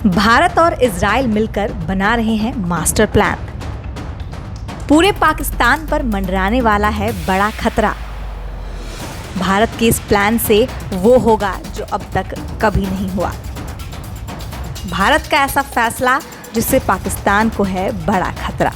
भारत और इजराइल मिलकर बना रहे हैं मास्टर प्लान। पूरे पाकिस्तान पर मंडराने वाला है बड़ा खतरा। भारत के इस प्लान से वो होगा जो अब तक कभी नहीं हुआ। भारत का ऐसा फैसला जिससे पाकिस्तान को है बड़ा खतरा।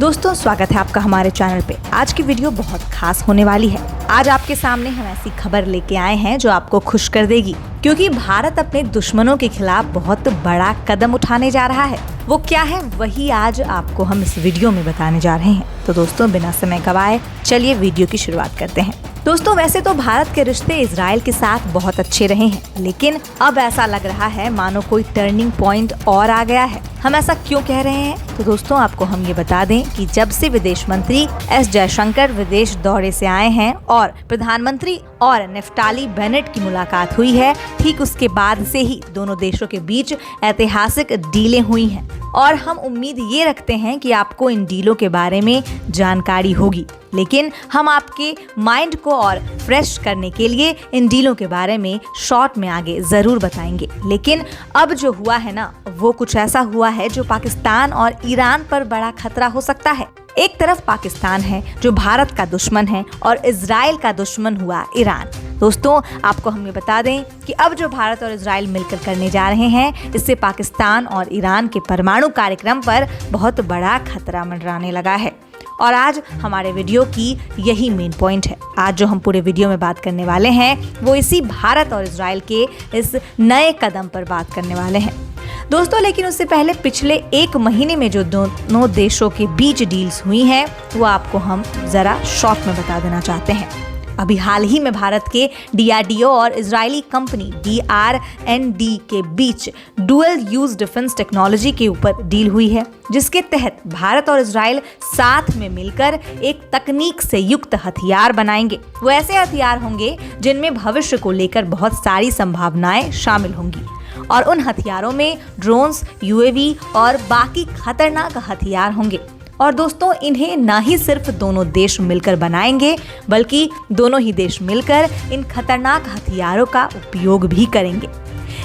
दोस्तों, स्वागत है आपका हमारे चैनल पे। आज की वीडियो बहुत खास होने वाली है। आज आपके सामने हम ऐसी खबर लेके आए हैं जो आपको खुश कर देगी, क्योंकि भारत अपने दुश्मनों के खिलाफ बहुत बड़ा कदम उठाने जा रहा है। वो क्या है, वही आज आपको हम इस वीडियो में बताने जा रहे हैं। तो दोस्तों, बिना समय गवाए चलिए वीडियो की शुरुआत करते हैं। दोस्तों, वैसे तो भारत के रिश्ते इजराइल के साथ बहुत अच्छे रहे हैं, लेकिन अब ऐसा लग रहा है मानो कोई टर्निंग पॉइंट और आ गया है। हम ऐसा क्यों कह रहे हैं? तो दोस्तों, आपको हम ये बता दें कि जब से विदेश मंत्री एस जयशंकर विदेश दौरे से आए हैं और प्रधानमंत्री और नेफ्ताली बेनेट की मुलाकात हुई है, ठीक उसके बाद से ही दोनों देशों के बीच ऐतिहासिक डीलें हुई हैं। और हम उम्मीद ये रखते हैं कि आपको इन डीलों के बारे में जानकारी होगी, लेकिन हम आपके माइंड को और फ्रेश करने के लिए इन डीलों के बारे में शॉर्ट में आगे जरूर बताएंगे। लेकिन अब जो हुआ है ना, वो कुछ ऐसा हुआ है जो पाकिस्तान और ईरान पर बड़ा खतरा हो सकता है। एक तरफ पाकिस्तान है जो भारत का दुश्मन है और इजराइल का दुश्मन हुआ ईरान। दोस्तों, आपको हम ये बता दें कि अब जो भारत और इजराइल मिलकर करने जा रहे हैं, इससे पाकिस्तान और ईरान के परमाणु कार्यक्रम पर बहुत बड़ा खतरा मंडराने लगा है। और आज हमारे वीडियो की यही मेन पॉइंट है। आज जो हम पूरे वीडियो में बात करने वाले हैं, वो इसी भारत और इजराइल के इस नए कदम पर बात करने वाले हैं। दोस्तों, लेकिन उससे पहले पिछले एक महीने में जो दोनों देशों के बीच डील्स हुई हैं, वो आपको हम जरा शॉर्ट में बता देना चाहते हैं। अभी हाल ही में भारत के DRDO और इजरायली कंपनी DRND के बीच डुअल यूज डिफेंस टेक्नोलॉजी के ऊपर डील हुई है, जिसके तहत भारत और इजराइल साथ में मिलकर एक तकनीक से युक्त हथियार बनाएंगे। वो ऐसे हथियार होंगे जिनमें भविष्य को लेकर बहुत सारी संभावनाएं शामिल होंगी, और उन हथियारों में ड्रोन्स, UAV और बाकी खतरनाक हथियार होंगे। और दोस्तों, इन्हें ना ही सिर्फ दोनों देश मिलकर बनाएंगे, बल्कि दोनों ही देश मिलकर इन खतरनाक हथियारों का उपयोग भी करेंगे।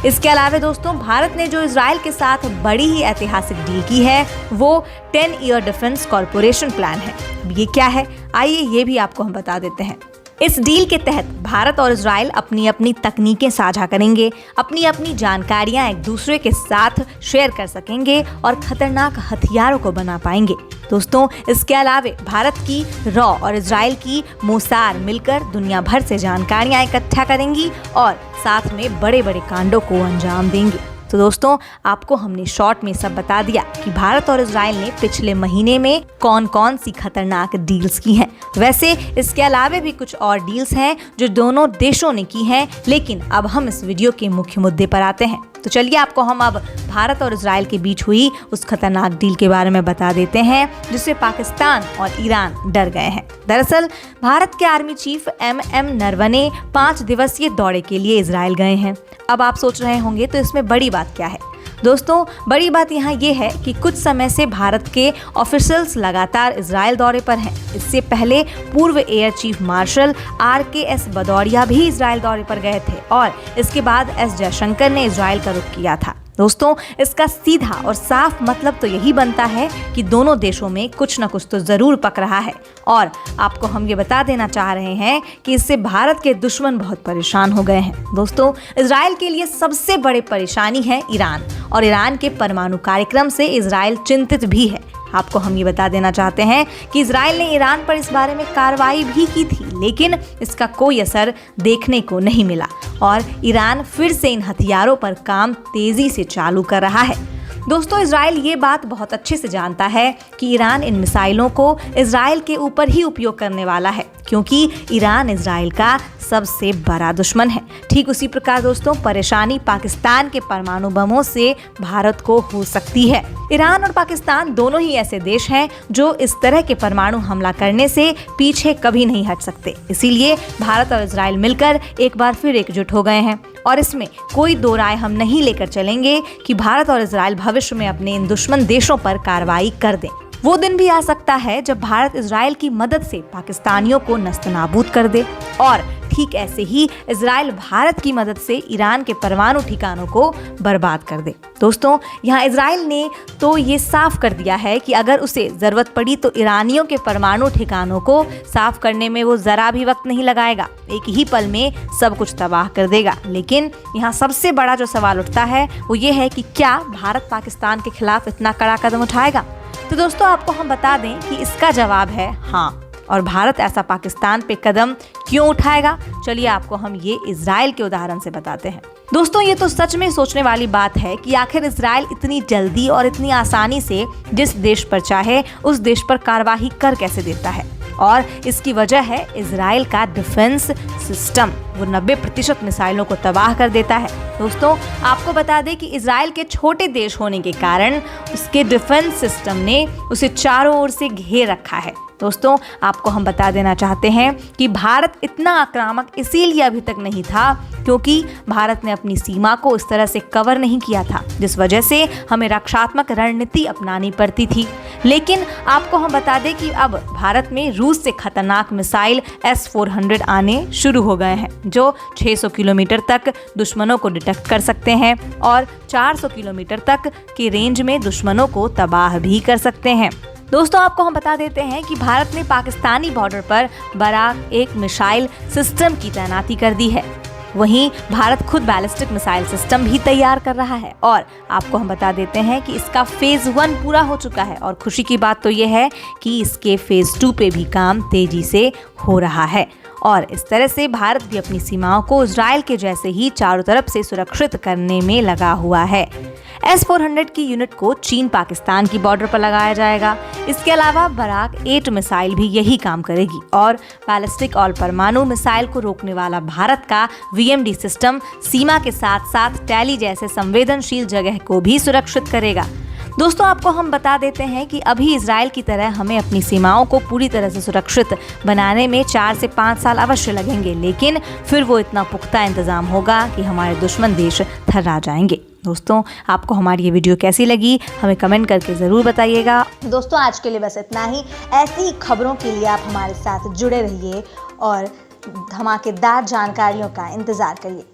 इसके अलावा दोस्तों, भारत ने जो इजराइल के साथ बड़ी ही ऐतिहासिक डील की है, वो 10 ईयर डिफेंस कॉर्पोरेशन प्लान है। अब ये क्या है, आइए ये भी आपको हम बता देते हैं। इस डील के तहत भारत और इजराइल अपनी अपनी तकनीकें साझा करेंगे, अपनी अपनी जानकारियां एक दूसरे के साथ शेयर कर सकेंगे और खतरनाक हथियारों को बना पाएंगे। दोस्तों, इसके अलावा भारत की रॉ और इजराइल की मोसाद मिलकर दुनिया भर से जानकारियां इकट्ठा करेंगी और साथ में बड़े बड़े कांडों को अंजाम देंगे। तो दोस्तों, आपको हमने शॉर्ट में सब बता दिया कि भारत और इजराइल ने पिछले महीने में कौन कौन सी खतरनाक डील्स की हैं। वैसे इसके अलावा भी कुछ और डील्स हैं जो दोनों देशों ने की हैं, लेकिन अब हम इस वीडियो के मुख्य मुद्दे पर आते हैं। तो चलिए आपको हम अब भारत और इजराइल के बीच हुई उस खतरनाक डील के बारे में बता देते हैं, जिससे पाकिस्तान और ईरान डर गए हैं। दरअसल भारत के आर्मी चीफ MM नरवणे 5 दिवसीय दौरे के लिए इजराइल गए हैं। अब आप सोच रहे होंगे, तो इसमें बड़ी बात क्या है? दोस्तों, बड़ी बात यहाँ ये है कि कुछ समय से भारत के ऑफिशियल्स लगातार इजराइल दौरे पर हैं। इससे पहले पूर्व air chief marshal RKS Bhadauria भी इजराइल दौरे पर गए थे, और इसके बाद एस जयशंकर ने इजराइल का रुख किया था। दोस्तों, इसका सीधा और साफ मतलब तो यही बनता है कि दोनों देशों में कुछ न कुछ तो जरूर पक रहा है। और आपको हम ये बता देना चाह रहे हैं कि इससे भारत के दुश्मन बहुत परेशान हो गए हैं। दोस्तों, इजराइल के लिए सबसे बड़ी परेशानी है ईरान, और ईरान के परमाणु कार्यक्रम से इजराइल चिंतित भी है। आपको हम ये बता देना चाहते हैं कि इजराइल ने ईरान पर इस बारे में कार्रवाई भी की थी, लेकिन इसका कोई असर देखने को नहीं मिला, और ईरान फिर से इन हथियारों पर काम तेजी से चालू कर रहा है। दोस्तों, इजराइल ये बात बहुत अच्छे से जानता है कि ईरान इन मिसाइलों को इजराइल के ऊपर ही उपयोग करने वाला है, क्योंकि ईरान इजराइल का सबसे बड़ा दुश्मन है। ठीक उसी प्रकार दोस्तों, परेशानी पाकिस्तान के परमाणु बमों से भारत को हो सकती है। ईरान और पाकिस्तान दोनों ही ऐसे देश हैं जो इस तरह के परमाणु हमला करने से पीछे कभी नहीं हट सकते। इसीलिए भारत और इजराइल मिलकर एक बार फिर एकजुट हो गए हैं, और इसमें कोई दो राय हम नहीं लेकर चलेंगे कि भारत और इजराइल भविष्य में अपने इन दुश्मन देशों पर कार्रवाई कर दें। वो दिन भी आ सकता है जब भारत इजराइल की मदद से पाकिस्तानियों को नस्तनाबूद कर दे, और ठीक ऐसे ही इजराइल भारत की मदद से ईरान के परमाणु ठिकानों को बर्बाद कर दे। दोस्तों, यहाँ इजराइल ने तो ये साफ कर दिया है कि अगर उसे ज़रूरत पड़ी तो ईरानियों के परमाणु ठिकानों को साफ करने में वो ज़रा भी वक्त नहीं लगाएगा, एक ही पल में सब कुछ तबाह कर देगा। लेकिन यहाँ सबसे बड़ा जो सवाल उठता है वो ये है कि क्या भारत पाकिस्तान के खिलाफ इतना कड़ा कदम उठाएगा? तो दोस्तों, आपको हम बता दें कि इसका जवाब है हाँ। और भारत ऐसा पाकिस्तान पे कदम क्यों उठाएगा, चलिए आपको हम ये इजराइल के उदाहरण से बताते हैं। दोस्तों, ये तो सच में सोचने वाली बात है कि आखिर इजराइल इतनी जल्दी और इतनी आसानी से जिस देश पर चाहे उस देश पर कार्रवाई कर कैसे देता है। और इसकी वजह है इजराइल का डिफेंस सिस्टम। वो 90% मिसाइलों को तबाह कर देता है। दोस्तों, आपको बता दें कि इजराइल के छोटे देश होने के कारण उसके डिफेंस सिस्टम ने उसे चारों ओर से घेर रखा है। दोस्तों, आपको हम बता देना चाहते हैं कि भारत इतना आक्रामक इसीलिए अभी तक नहीं था क्योंकि भारत ने अपनी सीमा को इस तरह से कवर नहीं किया था, जिस वजह से हमें रक्षात्मक रणनीति अपनानी पड़ती थी। लेकिन आपको हम बता दें कि अब भारत में रूस से खतरनाक मिसाइल S-400 आने शुरू हो गए हैं, जो 600 किलोमीटर तक दुश्मनों को डिटेक्ट कर सकते हैं और 400 किलोमीटर तक के रेंज में दुश्मनों को तबाह भी कर सकते हैं। दोस्तों, आपको हम बता देते हैं कि भारत ने पाकिस्तानी बॉर्डर पर बराक एक मिसाइल सिस्टम की तैनाती कर दी है। वहीं भारत खुद बैलिस्टिक मिसाइल सिस्टम भी तैयार कर रहा है और आपको हम बता देते हैं कि इसका फेज 1 पूरा हो चुका है। और खुशी की बात तो ये है कि इसके फेज 2 पे भी काम तेजी से हो रहा है। और इस तरह से भारत भी अपनी सीमाओं को इजराइल के जैसे ही चारों तरफ से सुरक्षित करने में लगा हुआ है। S-400 की यूनिट को चीन पाकिस्तान की बॉर्डर पर लगाया जाएगा। इसके अलावा बराक 8 मिसाइल भी यही काम करेगी और बैलिस्टिक और परमाणु मिसाइल को रोकने वाला भारत का VMD सिस्टम सीमा के साथ साथ टैली जैसे संवेदनशील जगह को भी सुरक्षित करेगा। दोस्तों, आपको हम बता देते हैं कि अभी इजराइल की तरह हमें अपनी सीमाओं को पूरी तरह से सुरक्षित बनाने में 4 से 5 साल अवश्य लगेंगे, लेकिन फिर वो इतना पुख्ता इंतजाम होगा कि हमारे दुश्मन देश थर्रा जाएंगे। दोस्तों, आपको हमारी ये वीडियो कैसी लगी हमें कमेंट करके ज़रूर बताइएगा। दोस्तों, आज के लिए बस इतना ही। ऐसी ही खबरों के लिए आप हमारे साथ जुड़े रहिए और धमाकेदार जानकारियों का इंतज़ार करिए।